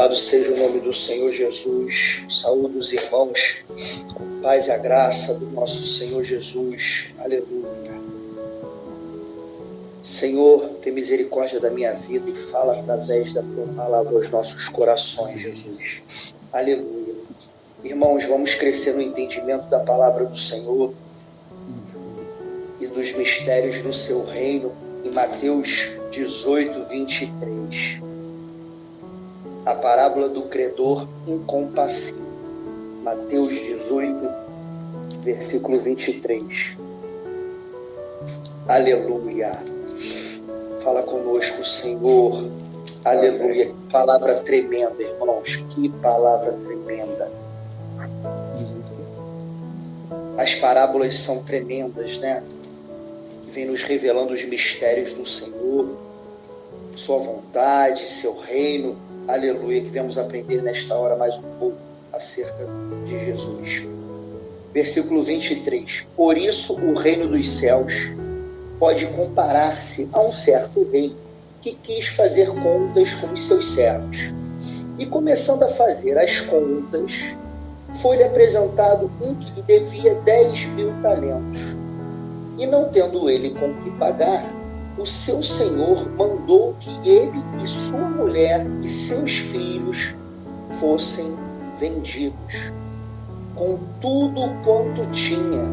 Louvado seja o nome do Senhor Jesus. Saúde os irmãos, com paz e a graça do nosso Senhor Jesus. Aleluia. Senhor, tem misericórdia da minha vida e fala através da tua palavra aos nossos corações, Jesus. Aleluia. Irmãos, vamos crescer no entendimento da palavra do Senhor e dos mistérios do seu reino em Mateus 18, 23. A parábola do credor incompassível. Mateus 18, versículo 23. Aleluia. Fala conosco, Senhor. Aleluia. Que palavra tremenda, irmãos. Que palavra tremenda. As parábolas são tremendas, né? Que vem nos revelando os mistérios do Senhor, sua vontade, seu reino. Aleluia, que vamos aprender nesta hora mais um pouco acerca de Jesus. Versículo 23. Por isso o reino dos céus pode comparar-se a um certo rei que quis fazer contas com os seus servos. E começando a fazer as contas, foi-lhe apresentado um que lhe devia 10.000 talentos. E não tendo ele com que pagar, o seu senhor mandou que ele e sua mulher e seus filhos fossem vendidos, com tudo quanto tinha,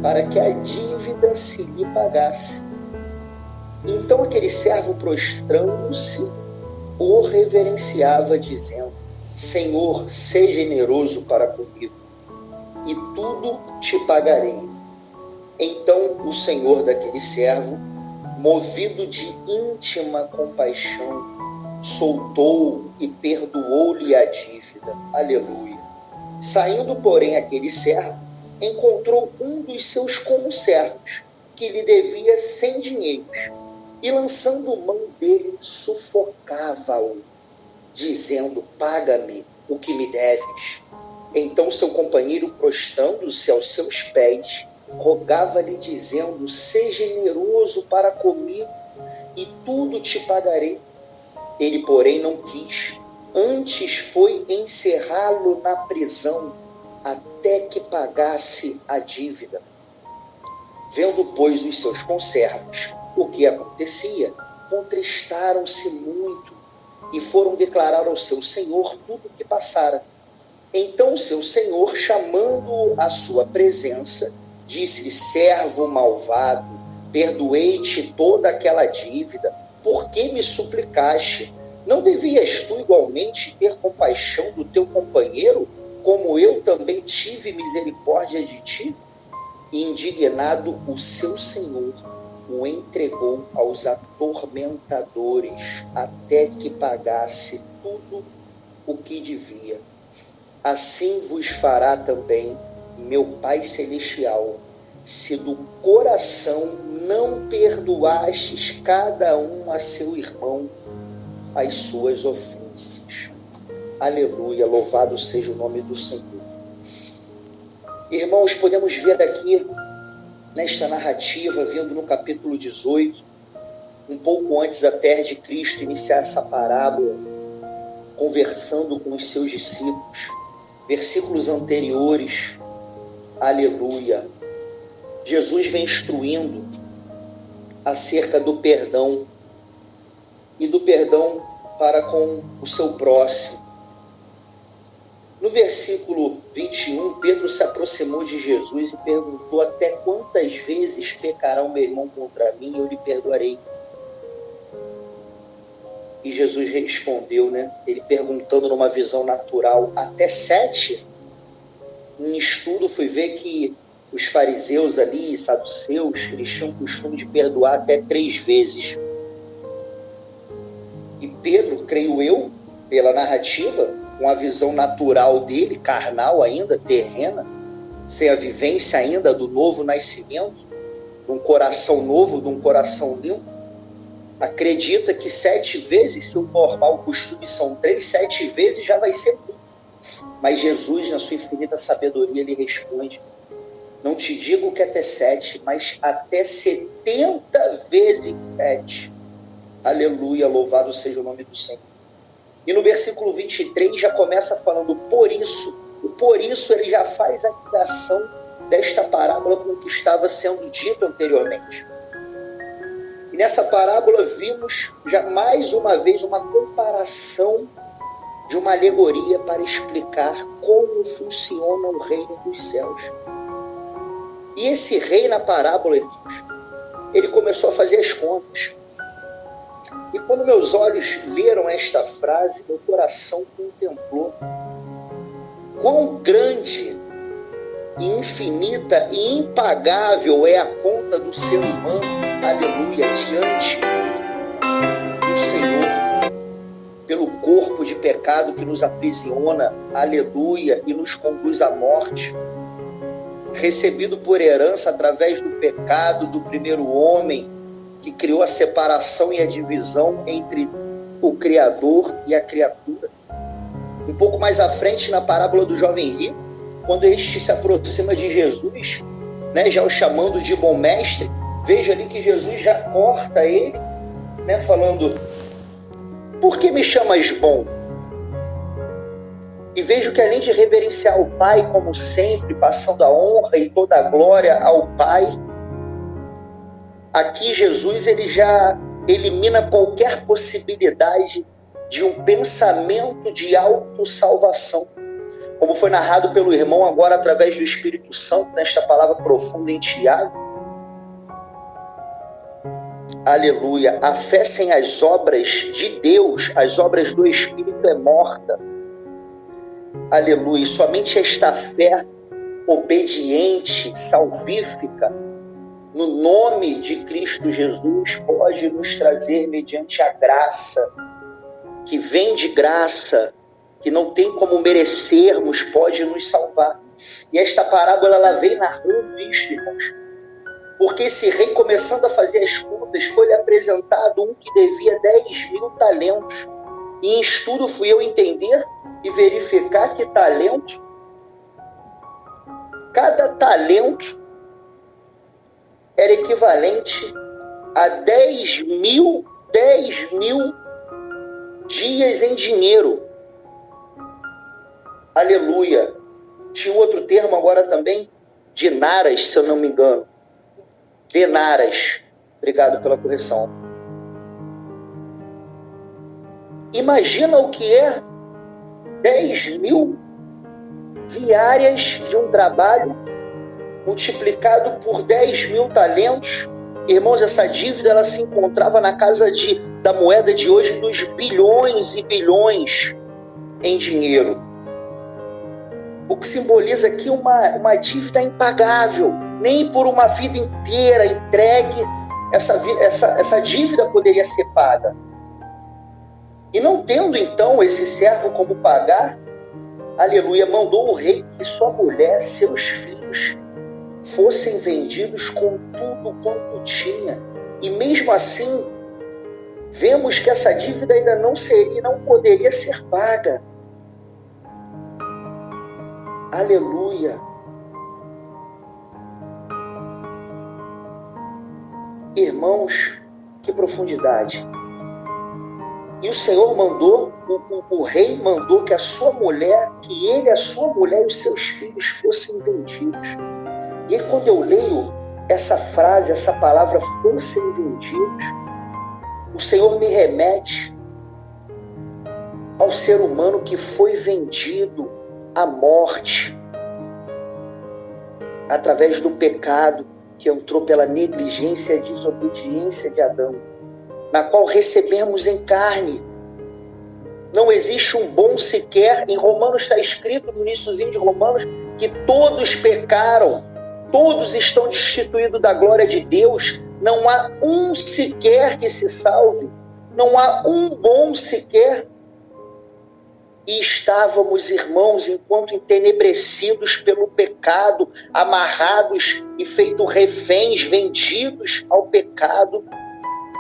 para que a dívida se lhe pagasse. Então aquele servo, prostrando-se, o reverenciava, dizendo: Senhor, seja generoso para comigo, e tudo te pagarei. Então o senhor daquele servo, movido de íntima compaixão, soltou e perdoou-lhe a dívida. Aleluia. Saindo, porém, aquele servo, encontrou um dos seus conservos, que lhe devia 100 dinheiros, e lançando mão dele, sufocava-o, dizendo: paga-me o que me deves. Então seu companheiro, prostrando-se aos seus pés, rogava-lhe, dizendo: seja generoso para comigo, e tudo te pagarei. Ele, porém, não quis, antes foi encerrá-lo na prisão, até que pagasse a dívida. Vendo, pois, os seus conservos o que acontecia, contristaram-se muito, e foram declarar ao seu senhor tudo o que passara. Então o seu senhor, chamando-o à sua presença, disse-lhe: servo malvado, perdoei-te toda aquela dívida, por que me suplicaste? Não devias tu igualmente ter compaixão do teu companheiro, como eu também tive misericórdia de ti? E indignado, o seu senhor o entregou aos atormentadores, até que pagasse tudo o que devia. Assim vos fará também meu Pai Celestial, se do coração não perdoastes cada um a seu irmão as suas ofensas. Aleluia, louvado seja o nome do Senhor. Irmãos, podemos ver aqui, nesta narrativa, vendo no capítulo 18, um pouco antes até de Cristo iniciar essa parábola, conversando com os seus discípulos, versículos anteriores, aleluia, Jesus vem instruindo acerca do perdão e do perdão para com o seu próximo. No versículo 21, Pedro se aproximou de Jesus e perguntou: até quantas vezes pecará o meu irmão contra mim e eu lhe perdoarei? E Jesus respondeu, ele perguntando numa visão natural, até 7? Em estudo fui ver que os fariseus ali, saduceus, eles tinham o costume de perdoar até 3 vezes. E Pedro, creio eu, pela narrativa, com a visão natural dele, carnal ainda, terrena, sem a vivência ainda do novo nascimento, de um coração novo, de um coração limpo, acredita que 7 vezes, se o normal, o costume são 3, 7 vezes já vai ser muito. Mas Jesus, na sua infinita sabedoria, ele responde: não te digo que até 7, mas até 70 vezes 7. Aleluia, louvado seja o nome do Senhor. E no versículo 23 já começa falando por isso. O por isso ele já faz a ligação desta parábola com o que estava sendo dito anteriormente. E nessa parábola vimos já mais uma vez uma comparação de uma alegoria para explicar como funciona o reino dos céus. E esse rei na parábola, irmãos, ele começou a fazer as contas. E quando meus olhos leram esta frase, meu coração contemplou quão grande, infinita e impagável é a conta do ser humano, aleluia, diante do Senhor, pelo corpo de pecado que nos aprisiona, aleluia, e nos conduz à morte, recebido por herança através do pecado do primeiro homem, que criou a separação e a divisão entre o Criador e a criatura. Um pouco mais à frente, na parábola do jovem rico, quando este se aproxima de Jesus, né, já o chamando de bom mestre, veja ali que Jesus já corta ele, né, falando: por que me chamas bom? E vejo que além de reverenciar o Pai como sempre, passando a honra e toda a glória ao Pai, aqui Jesus ele já elimina qualquer possibilidade de um pensamento de autossalvação. Como foi narrado pelo irmão agora através do Espírito Santo, nesta palavra profunda em Tiago. Aleluia. A fé sem as obras de Deus, as obras do Espírito, é morta. Aleluia. E somente esta fé obediente, salvífica, no nome de Cristo Jesus, pode nos trazer, mediante a graça, que vem de graça, que não tem como merecermos, pode nos salvar. E esta parábola, ela vem narrando isso, irmãos. Porque esse rei, começando a fazer as contas, foi-lhe apresentado um que devia 10.000 talentos. E em estudo fui eu entender e verificar que talento, cada talento era equivalente a 10.000 dias em dinheiro. Aleluia. Tinha outro termo agora também, dinaras, se eu não me engano. Denaras. Obrigado pela correção. Imagina o que é 10.000 diárias de um trabalho multiplicado por 10.000 talentos. Irmãos, essa dívida ela se encontrava na casa da moeda de hoje dos bilhões e bilhões em dinheiro. O que simboliza aqui uma dívida impagável. Nem por uma vida inteira entregue essa dívida poderia ser paga. E não tendo então esse servo como pagar, aleluia, mandou o rei que sua mulher, seus filhos, fossem vendidos com tudo quanto tinha. E mesmo assim, vemos que essa dívida ainda não poderia ser paga. Aleluia. Irmãos, que profundidade. E o Senhor mandou, o rei mandou que a sua mulher e os seus filhos fossem vendidos. E aí, quando eu leio essa frase, essa palavra, fossem vendidos, o Senhor me remete ao ser humano que foi vendido à morte através do pecado que entrou pela negligência e desobediência de Adão, na qual recebemos em carne. Não existe um bom sequer. Em Romanos está escrito, no iniciozinho de Romanos, que todos pecaram, todos estão destituídos da glória de Deus. Não há um sequer que se salve, não há um bom sequer. E estávamos, irmãos, enquanto entenebrecidos pelo pecado, amarrados e feitos reféns, vendidos ao pecado.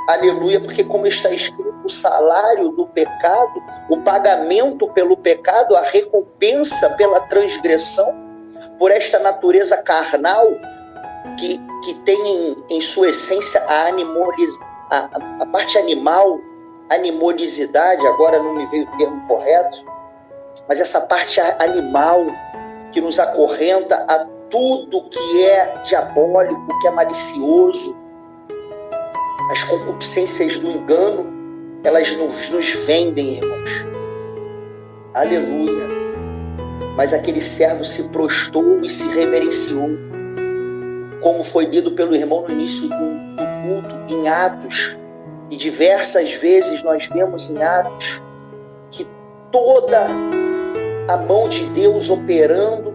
Aleluia, porque como está escrito, o salário do pecado, o pagamento pelo pecado, a recompensa pela transgressão, por esta natureza carnal que tem em sua essência a parte animal, animosidade, agora não me veio o termo correto, mas essa parte animal que nos acorrenta a tudo que é diabólico, que é malicioso. As concupiscências do engano, elas nos vendem, irmãos. Aleluia. Mas aquele servo se prostrou e se reverenciou, como foi lido pelo irmão no início do culto, em Atos. E diversas vezes nós vemos em Atos que toda a mão de Deus operando,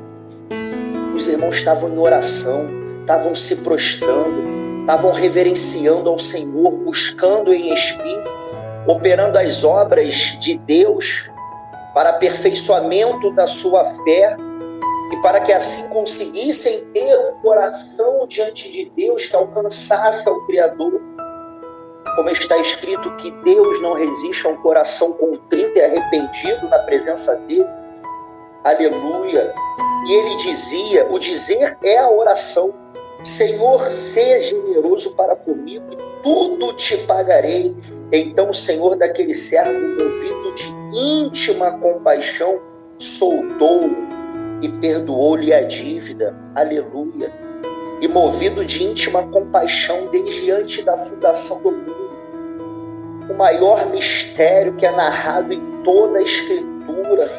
os irmãos estavam em oração, estavam se prostrando, estavam reverenciando ao Senhor, buscando em espírito, operando as obras de Deus para aperfeiçoamento da sua fé e para que assim conseguissem ter um coração diante de Deus que alcançasse ao Criador. Como está escrito que Deus não resiste a um coração contrito e arrependido na presença dele. Aleluia. E ele dizia, o dizer é a oração: Senhor, seja generoso para comigo e tudo te pagarei. Então o Senhor daquele servo, movido de íntima compaixão, soltou-o e perdoou-lhe a dívida. Aleluia. E movido de íntima compaixão desde antes da fundação do mundo, o maior mistério que é narrado em toda a Escritura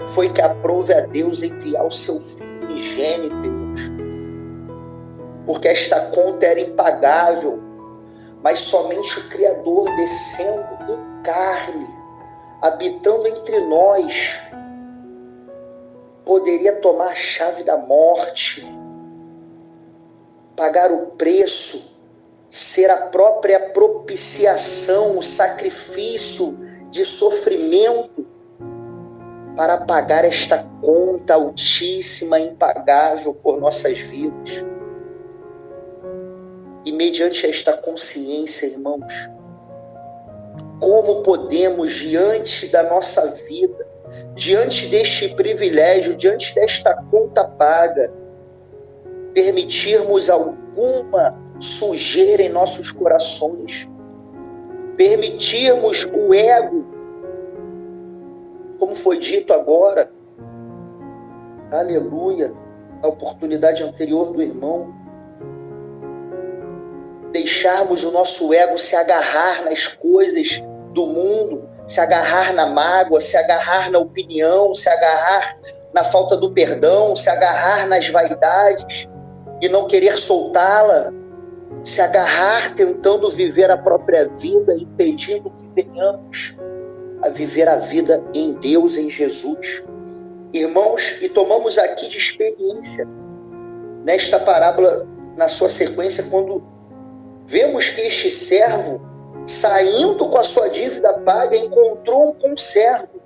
foi que aprove a Deus enviar o seu Filho unigênito, porque esta conta era impagável, mas somente o Criador descendo em carne, habitando entre nós, poderia tomar a chave da morte, pagar o preço, ser a própria propiciação, o sacrifício de sofrimento para pagar esta conta altíssima, impagável por nossas vidas. E mediante esta consciência, irmãos, como podemos, diante da nossa vida, diante deste privilégio, diante desta conta paga, permitirmos alguma sujeira em nossos corações, permitirmos o ego, como foi dito agora, aleluia, na oportunidade anterior do irmão, deixarmos o nosso ego se agarrar nas coisas do mundo, se agarrar na mágoa, se agarrar na opinião, se agarrar na falta do perdão, se agarrar nas vaidades e não querer soltá-la, se agarrar tentando viver a própria vida, impedindo que venhamos a viver a vida em Deus, em Jesus. Irmãos, e tomamos aqui de experiência, nesta parábola, na sua sequência, quando vemos que este servo, saindo com a sua dívida paga, encontrou um conservo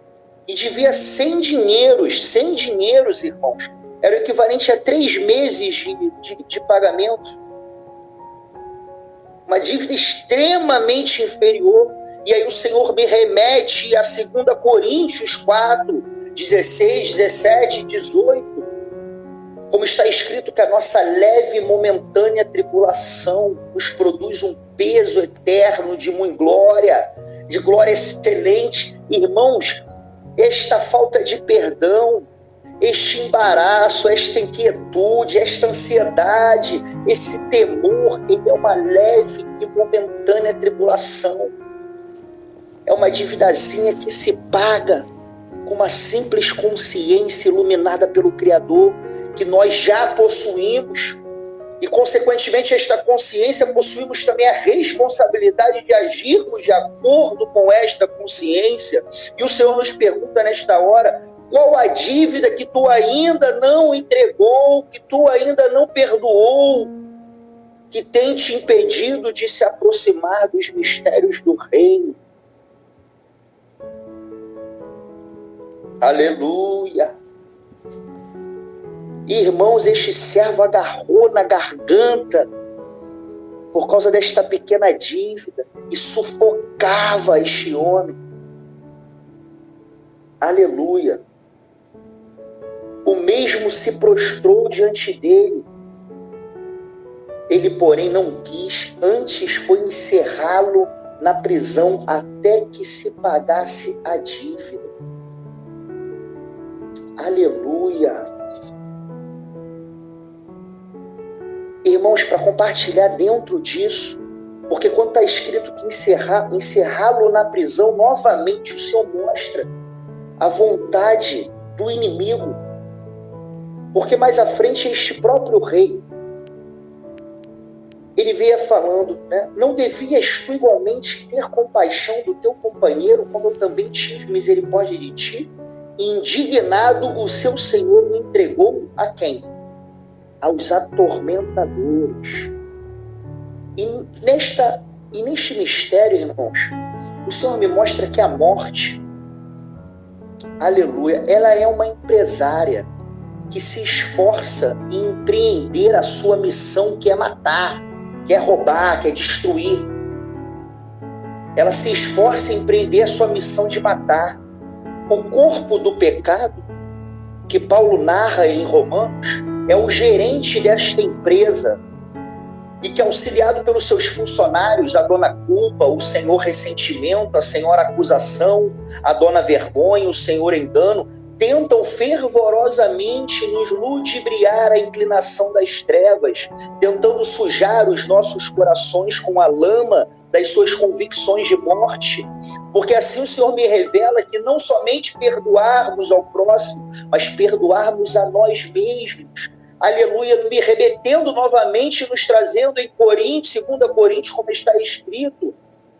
e devia 100 dinheiros, irmãos. Era o equivalente a 3 meses de pagamento. Uma dívida extremamente inferior. E aí o Senhor me remete a 2 Coríntios 4, 16, 17, 18. Como está escrito que a nossa leve e momentânea tribulação nos produz um peso eterno de muita glória, de glória excelente. Irmãos, esta falta de perdão, este embaraço, esta inquietude, esta ansiedade, esse temor, ele é uma leve e momentânea tribulação. É uma dívidazinha que se paga com uma simples consciência iluminada pelo Criador, que nós já possuímos. E, consequentemente, esta consciência, possuímos também a responsabilidade de agirmos de acordo com esta consciência. E o Senhor nos pergunta nesta hora: qual a dívida que tu ainda não entregou, que tu ainda não perdoou, que tem te impedido de se aproximar dos mistérios do reino? Aleluia! Irmãos, este servo agarrou na garganta por causa desta pequena dívida e sufocava este homem. Aleluia! O mesmo se prostrou diante dele. Ele, porém, não quis, antes foi encerrá-lo na prisão até que se pagasse a dívida. Aleluia! Irmãos, para compartilhar dentro disso, porque quando está escrito que encerrá-lo na prisão, novamente o Senhor mostra a vontade do inimigo. Porque mais à frente este próprio rei, ele veio falando, né? Não devias tu igualmente ter compaixão do teu companheiro, como eu também tive misericórdia de ti? E indignado o seu senhor me entregou a quem? Aos atormentadores. E neste mistério, irmãos, o Senhor me mostra que a morte, aleluia, ela é uma empresária que se esforça em empreender a sua missão, que é matar, que é roubar, que é destruir. Ela se esforça em empreender a sua missão de matar. O corpo do pecado, que Paulo narra em Romanos, é o gerente desta empresa, e que, auxiliado pelos seus funcionários, a dona culpa, o senhor ressentimento, a senhora acusação, a dona vergonha, o senhor engano, tentam fervorosamente nos ludibriar a inclinação das trevas, tentando sujar os nossos corações com a lama das suas convicções de morte. Porque assim o Senhor me revela que não somente perdoarmos ao próximo, mas perdoarmos a nós mesmos. Aleluia, me remetendo novamente, nos trazendo em Coríntios, 2 Coríntios, como está escrito.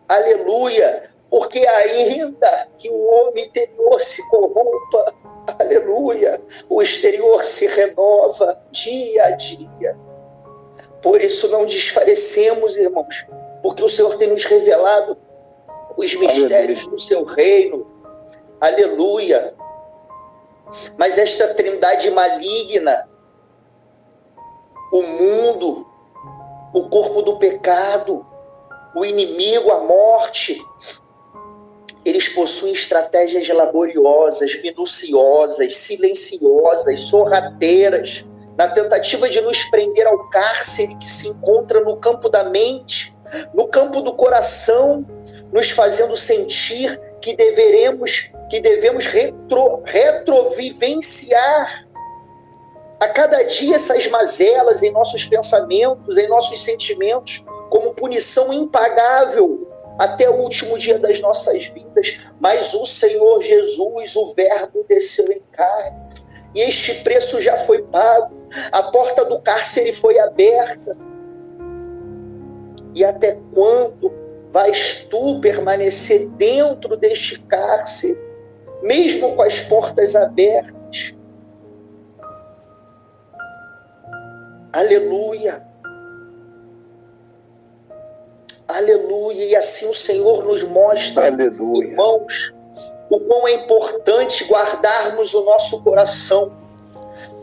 Aleluia, porque ainda que o homem interior se corrompa, aleluia, o exterior se renova dia a dia. Por isso não desfalecemos, irmãos, porque o Senhor tem nos revelado os mistérios do seu reino. Aleluia. Mas esta trindade maligna, o mundo, o corpo do pecado, o inimigo, a morte, eles possuem estratégias laboriosas, minuciosas, silenciosas, sorrateiras, na tentativa de nos prender ao cárcere que se encontra no campo da mente, no campo do coração, nos fazendo sentir que devemos retrovivenciar a cada dia essas mazelas em nossos pensamentos, em nossos sentimentos, como punição impagável até o último dia das nossas vidas. Mas o Senhor Jesus, o Verbo, desceu em carne, e este preço já foi pago. A porta do cárcere foi aberta. E até quando vais tu permanecer dentro deste cárcere, mesmo com as portas abertas? Aleluia. Aleluia. E assim o Senhor nos mostra, aleluia, irmãos, o quão é importante guardarmos o nosso coração.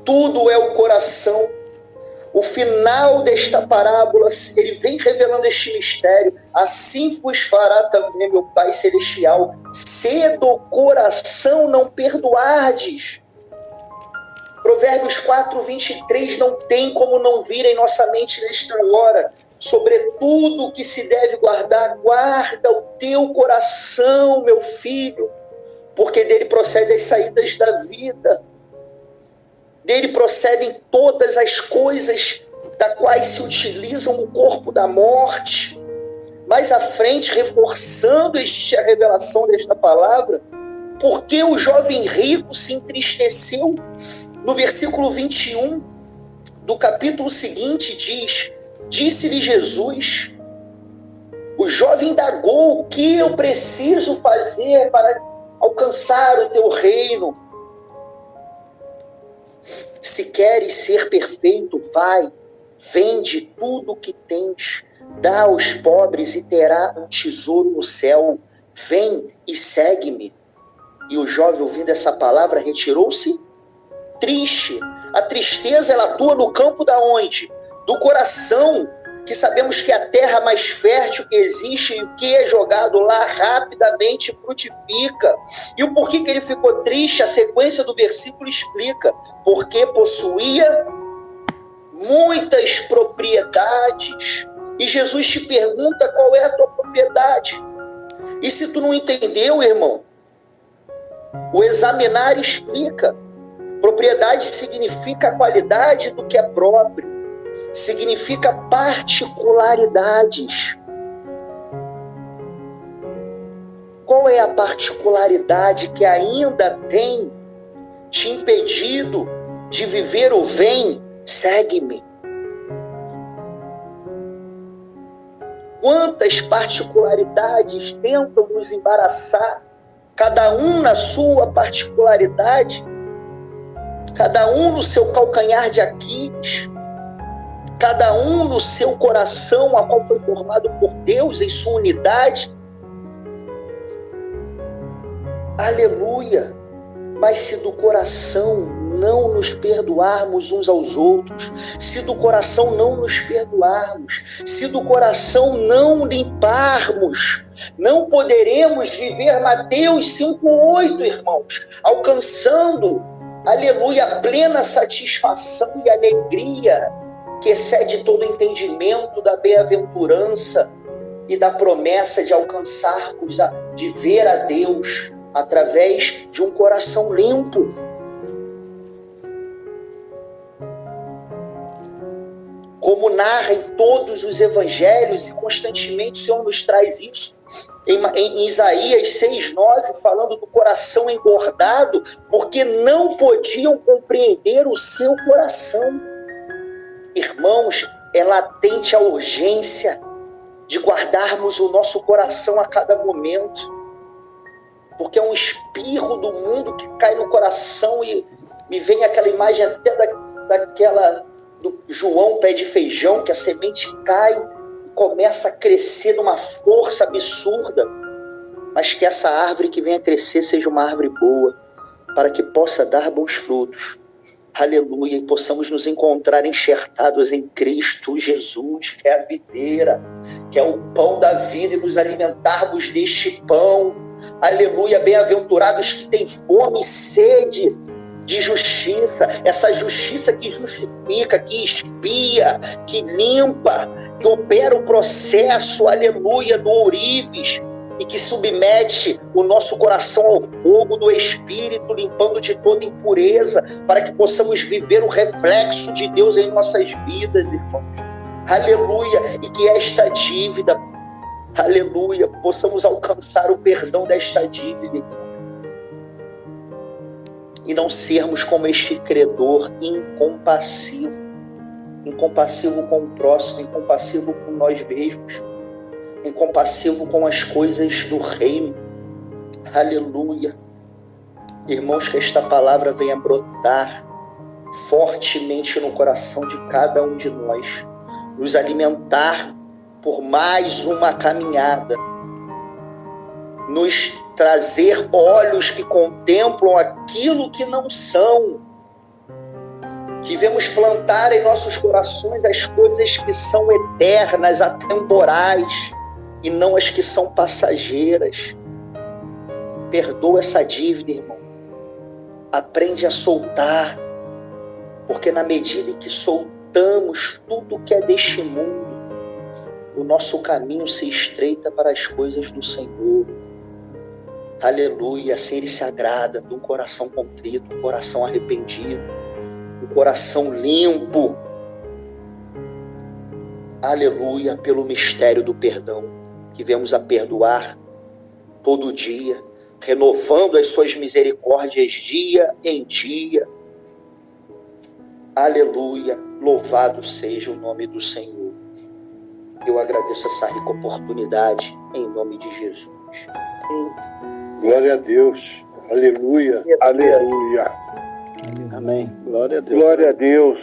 Tudo é o coração. O final desta parábola, ele vem revelando este mistério. Assim vos fará também meu Pai Celestial, se do coração não perdoardes. Provérbios 4:23, não tem como não vir em nossa mente nesta hora. Sobretudo o que se deve guardar, guarda o teu coração, meu filho, porque dele procedem as saídas da vida. Dele procedem todas as coisas da quais se utilizam o corpo da morte. Mais à frente, reforçando a revelação desta palavra, porque o jovem rico se entristeceu, no versículo 21 do capítulo seguinte diz: disse-lhe Jesus, o jovem indagou: o que eu preciso fazer para alcançar o teu reino? Se queres ser perfeito, vai, vende tudo o que tens, dá aos pobres e terá um tesouro no céu. Vem e segue-me. E o jovem, ouvindo essa palavra, retirou-se triste. A tristeza, ela atua no campo da onde? Do coração, que sabemos que é a terra mais fértil que existe, e o que é jogado lá rapidamente frutifica. E o porquê que ele ficou triste, a sequência do versículo explica: porque possuía muitas propriedades. E Jesus te pergunta: qual é a tua propriedade? E se tu não entendeu, irmão, o examinar explica. Propriedade significa a qualidade do que é próprio, significa particularidades. Qual é a particularidade que ainda tem te impedido de viver o vem, segue-me? Quantas particularidades tentam nos embaraçar, cada um na sua particularidade, cada um no seu calcanhar de Aquiles, cada um no seu coração, a qual foi formado por Deus em sua unidade. Aleluia! Mas se do coração não nos perdoarmos uns aos outros, se do coração não nos perdoarmos, se do coração não limparmos, não poderemos viver Mateus 5,8, irmãos, alcançando, aleluia, a plena satisfação e alegria que excede todo entendimento da bem-aventurança e da promessa de alcançarmos, de ver a Deus através de um coração limpo. Como narra em todos os evangelhos, e constantemente o Senhor nos traz isso, em Isaías 6,9, falando do coração engordado, porque não podiam compreender o seu coração. Irmãos, é latente a urgência de guardarmos o nosso coração a cada momento, porque é um espirro do mundo que cai no coração, e me vem aquela imagem até daquela do João pé de feijão, que a semente cai e começa a crescer numa força absurda, mas que essa árvore que venha a crescer seja uma árvore boa, para que possa dar bons frutos. Aleluia, e possamos nos encontrar enxertados em Cristo Jesus, que é a videira, que é o pão da vida, e nos alimentarmos deste pão. Aleluia, bem-aventurados que têm fome e sede de justiça, essa justiça que justifica, que expia, que limpa, que opera o processo, aleluia, do ourives, e que submete o nosso coração ao fogo do Espírito, limpando de toda impureza, para que possamos viver o reflexo de Deus em nossas vidas, irmãos. Aleluia, e que esta dívida, aleluia, possamos alcançar o perdão desta dívida, e não sermos como este credor incompassivo, incompassivo com o próximo, incompassivo com nós mesmos, incompassivo com as coisas do reino. Aleluia. Irmãos, que esta palavra venha brotar fortemente no coração de cada um de nós, nos alimentar por mais uma caminhada, nos trazer olhos que contemplam aquilo que não são, que vemos plantar em nossos corações as coisas que são eternas, atemporais, e não as que são passageiras. Perdoa essa dívida, irmão. Aprende a soltar, porque na medida em que soltamos tudo que é deste mundo, o nosso caminho se estreita para as coisas do Senhor. Aleluia, assim Ele se agrada de um coração contrito, um coração arrependido, um coração limpo. Aleluia, pelo mistério do perdão, que viemos a perdoar todo dia, renovando as suas misericórdias dia em dia. Aleluia, louvado seja o nome do Senhor. Eu agradeço essa rica oportunidade em nome de Jesus. Glória a Deus. Aleluia. Aleluia. Amém. Glória a Deus. Glória a Deus.